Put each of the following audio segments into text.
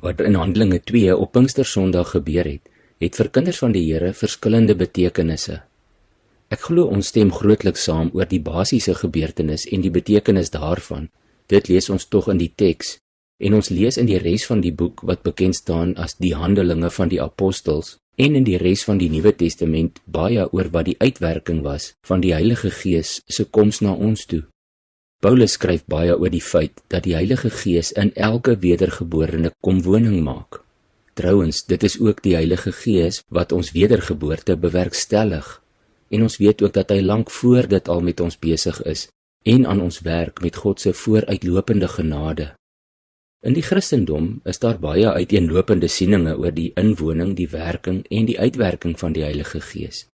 Wat in Handelinge 2 op Pinkstersondag gebeur het, het vir kinders van die Here verskillende betekenisse. Ek glo ons stem grootliks saam oor die basiese gebeurtenis en die betekenis daarvan. Dit lees ons tog in die teks, en ons lees in die res van die boek wat bekend staan as die Handelinge van die Apostels, en in die res van die Nuwe Testament baie oor wat die uitwerking was van die Heilige Gees se koms na ons toe. Paulus skryf baie oor die feit dat die Heilige Gees in elke wedergeborene kom woning maak. Trouwens, dit is ook die Heilige Gees wat ons wedergeboorte bewerkstellig, en ons weet ook dat hy lank voor dit al met ons besig is, en aan ons werk met God se vooruitlopende genade. In die Christendom is daar baie uiteenlopende sieninge oor die inwoning, die werking en die uitwerking van die Heilige Gees.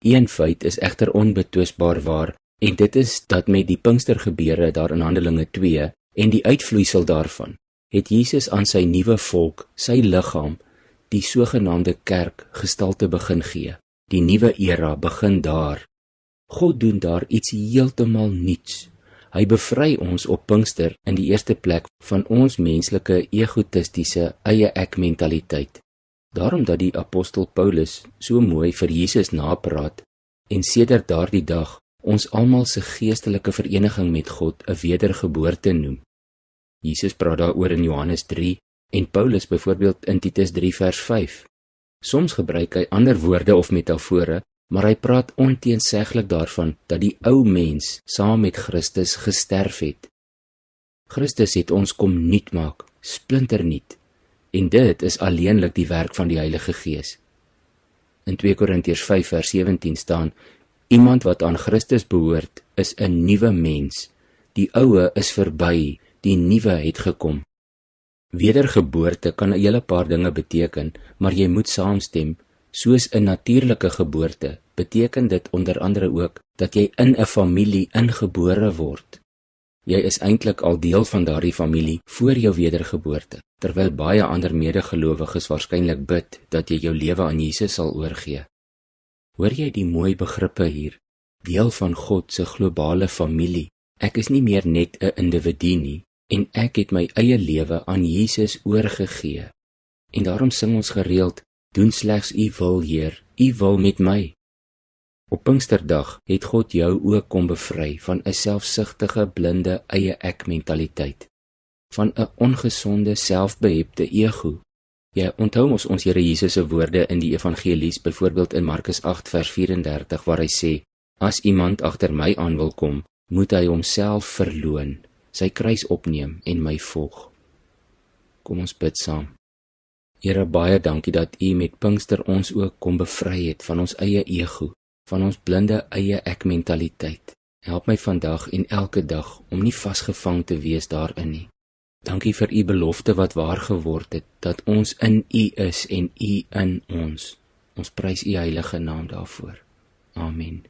Een feit is egter onbetwisbaar waar, en dit is dat met die Pinkstergebeure daar in Handelinge 2 en die uitvloeisel daarvan, het Jesus aan sy nuwe volk, sy liggaam, die sogenaamde kerk, gestalte begin gee. Die nuwe era begin daar. God doen daar iets heeltemal nuuts. Hy bevry ons op Pinkster in die eerste plek van ons menslike egotistiese eie ek mentaliteit. Daarom dat die apostel Paulus so mooi vir Jesus napraat en sedert daardie dag ons almal se geestelike vereniging met God 'n wedergeboorte noem. Jesus praat daaroor in Johannes 3 en Paulus byvoorbeeld in Titus 3 vers 5. Soms gebruik hy ander woorde of metafore, maar hy praat onteenseglik daarvan dat die ou mens saam met Christus gesterf het. Christus het ons kom nuut maak, splinternuut, en dit is alleenlik die werk van die Heilige Gees. In 2 Korintiërs 5 vers 17 staan, iemand wat aan Christus behoort, is 'n nuwe mens. Die oue is verby, die nuwe het gekom. Wedergeboorte kan 'n hele paar dinge beteken, maar jy moet saamstem. Soos 'n natuurlike geboorte, beteken dit onder andere ook dat jy in 'n familie ingebore word. Jy is eintlik al deel van daardie familie voor jou wedergeboorte, terwyl baie ander medegelowiges waarskynlik bid dat jy jou lewe aan Jesus sal oorgee. Hoor jy die mooi begrippe hier? Deel van God se globale familie. Ek is nie meer net 'n individu nie, en ek het my eie lewe aan Jesus oorgegee. En daarom sing ons gereeld, doen slegs U wil, Heer, U wil met my. Op Pinksterdag het God jou ook kom bevry van 'n selfsugtige, blinde, eie ek mentaliteit, van 'n ongesonde, selfbehepte ego. Jy onthou mos ons Here Jesus se woorde in die evangelies, byvoorbeeld in Markus 8 vers 34, waar hy sê, as iemand agter my aan wil kom, moet hy homself verloon, sy kruis opneem en my volg. Kom ons bid saam. Here, baie dankie dat U met Pinkster ons ook kom bevry het van ons eie ego, van ons blinde eie ek mentaliteit. Help my vandag en elke dag om nie vasgevang te wees daarin nie. Dankie vir U belofte wat waar geword het, dat ons in U is en U in ons. Ons prys U heilige naam daarvoor. Amen.